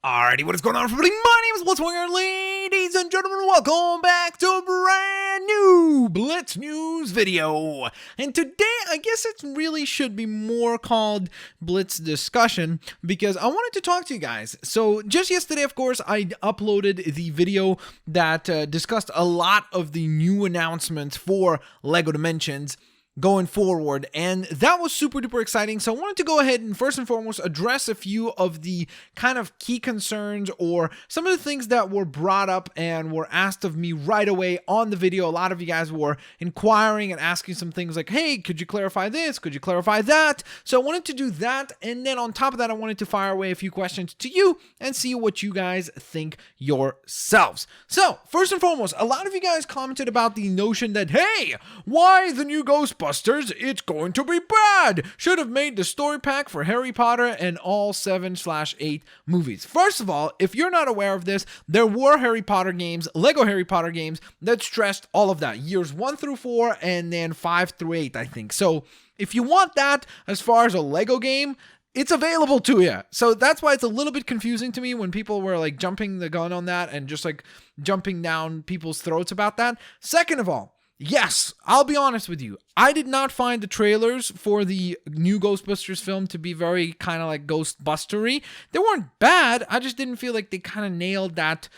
Alrighty, what is going on, everybody? My name is Blitzwinger, ladies and gentlemen. Welcome back to a brand new Blitz News video. And today, I guess it really should be more called Blitz Discussion because I wanted to talk to you guys. So just yesterday, of course, I uploaded the video that discussed a lot of the new announcements for LEGO Dimensions going forward, and that was super duper exciting. So I wanted to go ahead and first and foremost address a few of the kind of key concerns or some of the things that were brought up and were asked of me right away on the video. A lot of you guys were inquiring and asking some things like, hey, could you clarify this? Could you clarify that? So I wanted to do that, and then on top of that, I wanted to fire away a few questions to you and see what you guys think yourselves. So first and foremost, a lot of you guys commented about the notion that, hey, why the new Ghostbusters? It's going to be bad. Should have made the story pack for Harry Potter and all 7/8 movies. First of all, if you're not aware of this, there were Harry Potter games, Lego Harry Potter games, that stressed all of that. Years 1 through 4 and then 5 through 8, I think. So if you want that as far as a Lego game, it's available to you. So that's why it's a little bit confusing to me when people were like jumping the gun on that and just like jumping down people's throats about that. Second of all, yes, I'll be honest with you. I did not find the trailers for the new Ghostbusters film to be very kind of like Ghostbustery. They weren't bad. I just didn't feel like they kind of nailed that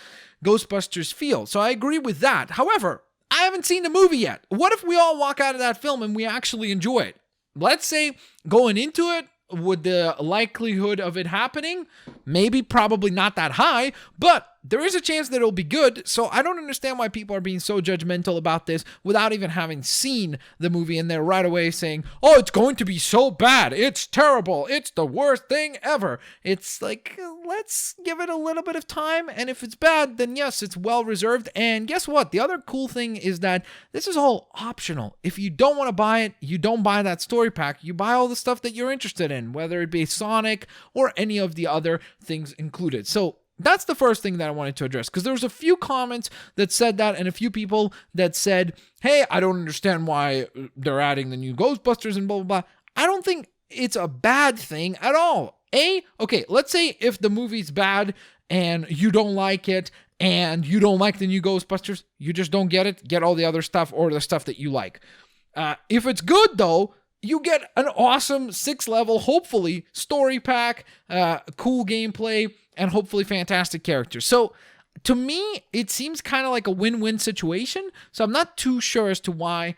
Ghostbusters feel. So I agree with that. However, I haven't seen the movie yet. What if we all walk out of that film and we actually enjoy it? Let's say going into it, would the likelihood of it happening? Maybe, probably not that high, but there is a chance that it'll be good. So I don't understand why people are being so judgmental about this without even having seen the movie, and they're right away saying, oh, it's going to be so bad. It's terrible. It's the worst thing ever. It's like, let's give it a little bit of time. And if it's bad, then yes, it's well reserved. And guess what? The other cool thing is that this is all optional. If you don't want to buy it, you don't buy that story pack. You buy all the stuff that you're interested in, whether it be Sonic or any of the other things included. So that's the first thing that I wanted to address, because there was a few comments that said that and a few people that said, hey, I don't understand why they're adding the new Ghostbusters and blah, blah, blah. I don't think it's a bad thing at all. Okay, let's say if the movie's bad and you don't like it and you don't like the new Ghostbusters, you just don't get it, get all the other stuff or the stuff that you like. If it's good, though, you get an awesome 6-level, hopefully, story pack, cool gameplay, and hopefully fantastic characters. So to me, it seems kind of like a win-win situation. So I'm not too sure as to why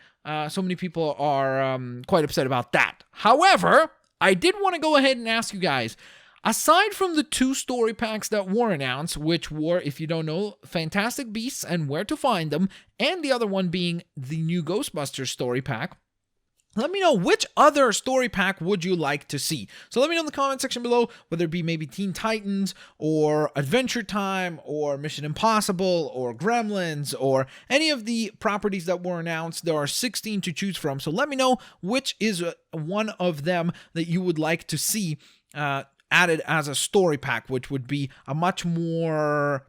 so many people are quite upset about that. However, I did want to go ahead and ask you guys, aside from the 2 story packs that were announced, which were, if you don't know, Fantastic Beasts and Where to Find Them, and the other one being the new Ghostbusters story pack, let me know which other story pack would you like to see. So let me know in the comment section below, whether it be maybe Teen Titans or Adventure Time or Mission Impossible or Gremlins or any of the properties that were announced. There are 16 to choose from. So let me know which is one of them that you would like to see added as a story pack, which would be a much more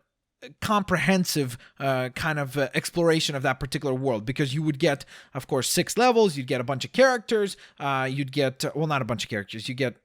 comprehensive kind of exploration of that particular world, because you would get, of course, 6 levels, you'd get a bunch of characters, you'd get, well, not a bunch of characters, you get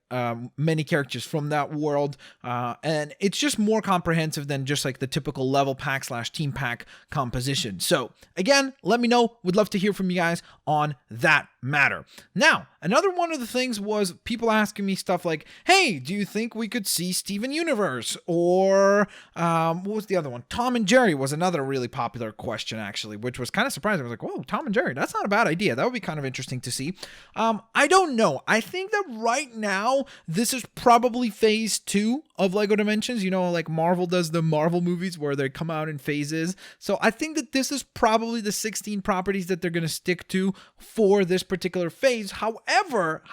many characters from that world, and it's just more comprehensive than just like the typical level pack / team pack composition. So again, let me know. Would love to hear from you guys on that matter. Now, another one of the things was people asking me stuff like, hey, do you think we could see Steven Universe? Or what was the other one? Tom and Jerry was another really popular question, actually, which was kind of surprising. I was like, whoa, Tom and Jerry, that's not a bad idea. That would be kind of interesting to see. I don't know. I think that right now, this is probably phase 2 of LEGO Dimensions. You know, like Marvel does the Marvel movies where they come out in phases. So I think that this is probably the 16 properties that they're going to stick to for this particular phase. However,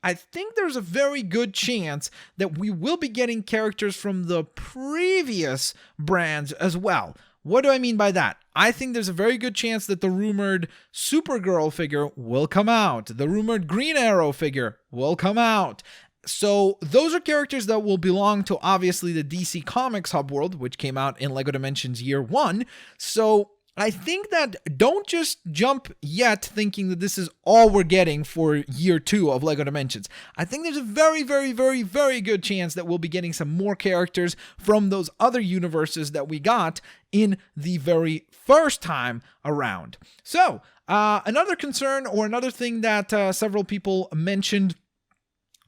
I think there's a very good chance that we will be getting characters from the previous brands as well. What do I mean by that? I think there's a very good chance that the rumored Supergirl figure will come out. The rumored Green Arrow figure will come out. So those are characters that will belong to obviously the DC Comics hub world, which came out in LEGO Dimensions Year 1. So I think that don't just jump yet thinking that this is all we're getting for year 2 of LEGO Dimensions. I think there's a very, very, very, very good chance that we'll be getting some more characters from those other universes that we got in the very first time around. So, another concern or another thing that several people mentioned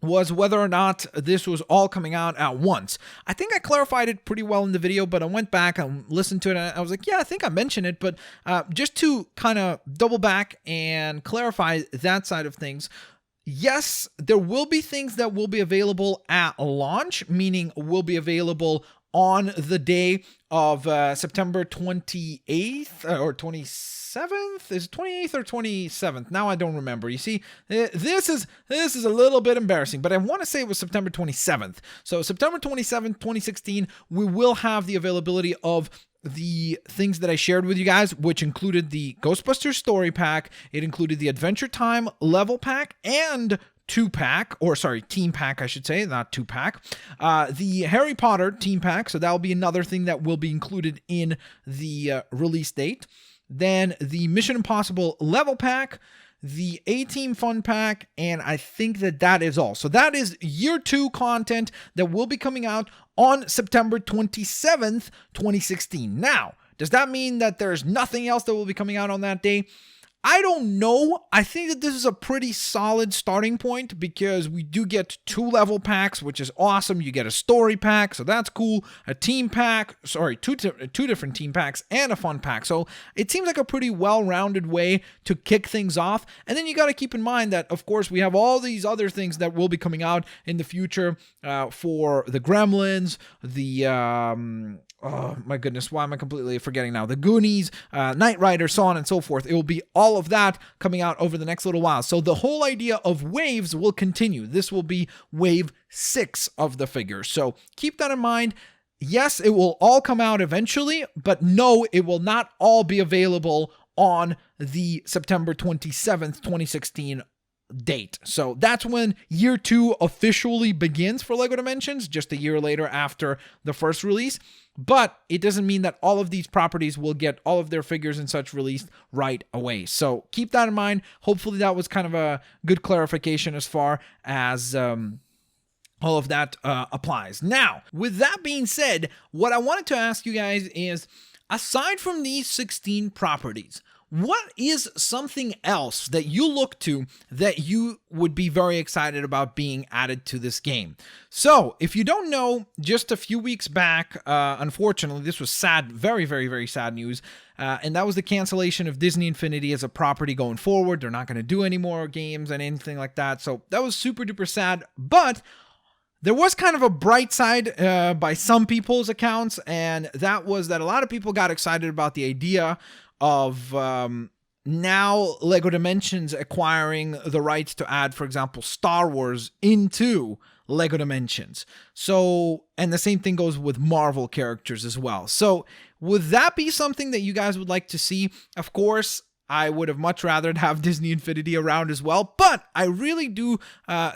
was whether or not this was all coming out at once. I think I clarified it pretty well in the video, but I went back and listened to it, and I was like, yeah, I think I mentioned it, but just to kind of double back and clarify that side of things, yes, there will be things that will be available at launch, meaning will be available on the day of September 28th or 27th. Is it 28th or 27th? Now I don't remember. You see, this is a little bit embarrassing, but I want to say it was September 27th. So September 27th, 2016, we will have the availability of the things that I shared with you guys, which included the Ghostbusters story pack. It included the Adventure Time level pack and team pack, I should say, not 2-pack. The Harry Potter team pack, so that'll be another thing that will be included in the release date. Then the Mission Impossible level pack, the A-Team fun pack, and I think that is all. So that is year 2 content that will be coming out on September 27th, 2016. Now, does that mean that there's nothing else that will be coming out on that day? I don't know. I think that this is a pretty solid starting point because we do get 2 level packs, which is awesome. You get a story pack, so that's cool. A team pack, two different team packs and a fun pack. So it seems like a pretty well-rounded way to kick things off. And then you got to keep in mind that, of course, we have all these other things that will be coming out in the future for the Gremlins, the oh my goodness, why am I completely forgetting now? The Goonies, Knight Rider, so on and so forth. It will be all of that coming out over the next little while. So the whole idea of waves will continue. This will be wave 6 of the figures. So keep that in mind. Yes, it will all come out eventually, but no, it will not all be available on the September 27th, 2016 date. So that's when year 2 officially begins for LEGO Dimensions, just a year later after the first release. But it doesn't mean that all of these properties will get all of their figures and such released right away. So keep that in mind. Hopefully that was kind of a good clarification as far as all of that applies. Now, with that being said, what I wanted to ask you guys is, aside from these 16 properties, what is something else that you look to that you would be very excited about being added to this game? So, if you don't know, just a few weeks back, unfortunately, this was sad, very, very, very sad news, and that was the cancellation of Disney Infinity as a property going forward. They're not going to do any more games and anything like that, so that was super duper sad, but there was kind of a bright side by some people's accounts, and that was that a lot of people got excited about the idea of now LEGO Dimensions acquiring the rights to add, for example, Star Wars into LEGO Dimensions. So, and the same thing goes with Marvel characters as well. So, would that be something that you guys would like to see? Of course, I would have much rather have Disney Infinity around as well, but I really do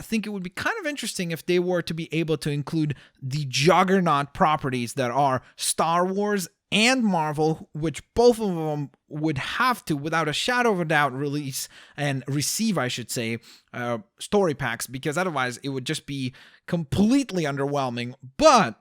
think it would be kind of interesting if they were to be able to include the juggernaut properties that are Star Wars and Marvel, which both of them would have to, without a shadow of a doubt, release and receive, I should say, story packs, because otherwise it would just be completely underwhelming. But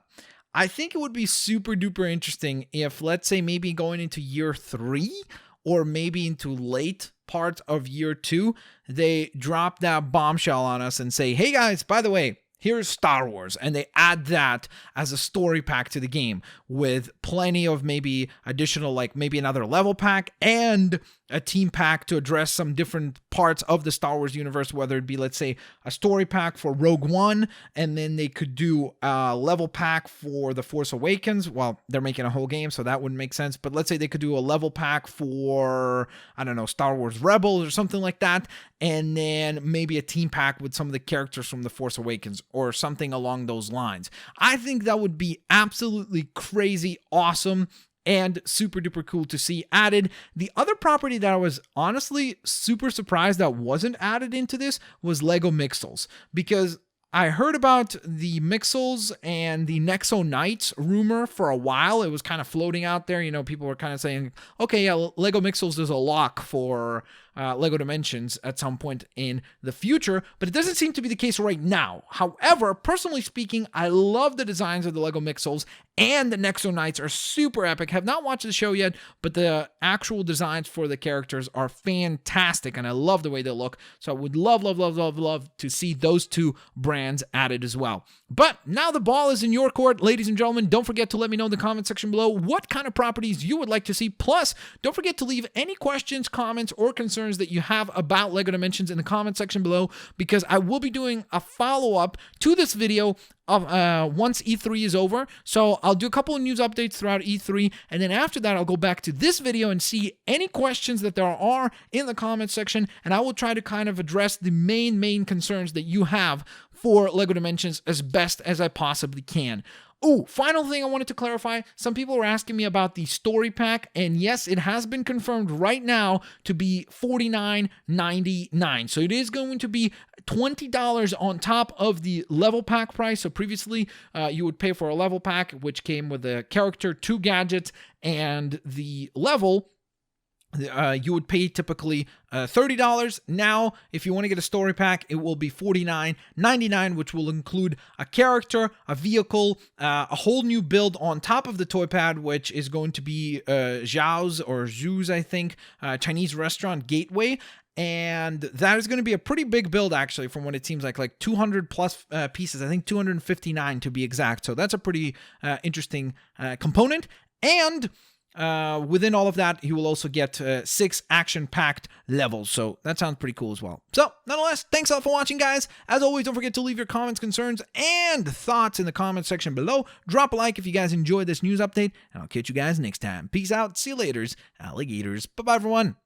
I think it would be super duper interesting if, let's say, maybe going into year 3 or maybe into late part of year 2, they drop that bombshell on us and say, hey guys, by the way, here's Star Wars, and they add that as a story pack to the game with plenty of maybe additional, like maybe another level pack and a team pack to address some different parts of the Star Wars universe, whether it be, let's say, a story pack for Rogue One, and then they could do a level pack for The Force Awakens. Well, they're making a whole game, so that wouldn't make sense, but let's say they could do a level pack for, I don't know, Star Wars Rebels or something like that, and then maybe a team pack with some of the characters from The Force Awakens or something along those lines. I think that would be absolutely crazy awesome and super duper cool to see added. The other property that I was honestly super surprised that wasn't added into this was Lego Mixels, because I heard about the Mixels and the Nexo Knights rumor for a while. It was kind of floating out there. People were kind of saying, okay, yeah, Lego Mixels is a lock for Lego Dimensions at some point in the future, but it doesn't seem to be the case right now. However, personally speaking, I love the designs of the Lego Mixels, and the Nexo Knights are super epic. Have not watched the show yet, but the actual designs for the characters are fantastic, and I love the way they look. So I would love to see those two brands added as well. But now the ball is in your court, ladies and gentlemen. Don't forget to let me know in the comment section below what kind of properties you would like to see. Plus, don't forget to leave any questions, comments, or concerns that you have about LEGO Dimensions in the comment section below, because I will be doing a follow-up to this video once E3 is over. So I'll do a couple of news updates throughout E3, and then after that I'll go back to this video and see any questions that there are in the comment section, and I will try to kind of address the main concerns that you have for LEGO Dimensions as best as I possibly can. Oh, final thing I wanted to clarify. Some people were asking me about the story pack, and yes, it has been confirmed right now to be $49.99. So it is going to be $20 on top of the level pack price. So previously, you would pay for a level pack, which came with a character, 2 gadgets, and the level. You would pay typically $30. Now, if you want to get a story pack, it will be $49.99, which will include a character, a vehicle, a whole new build on top of the toy pad, which is going to be Zhu's, I think, Chinese restaurant gateway. And that is going to be a pretty big build, actually, from what it seems like 200 plus pieces. I think 259 to be exact. So that's a pretty interesting component. And within all of that, you will also get 6 action-packed levels. So that sounds pretty cool as well. So, nonetheless, thanks all for watching, guys. As always, don't forget to leave your comments, concerns, and thoughts in the comment section below. Drop a like if you guys enjoyed this news update, and I'll catch you guys next time. Peace out. See you later, alligators. Bye-bye, everyone.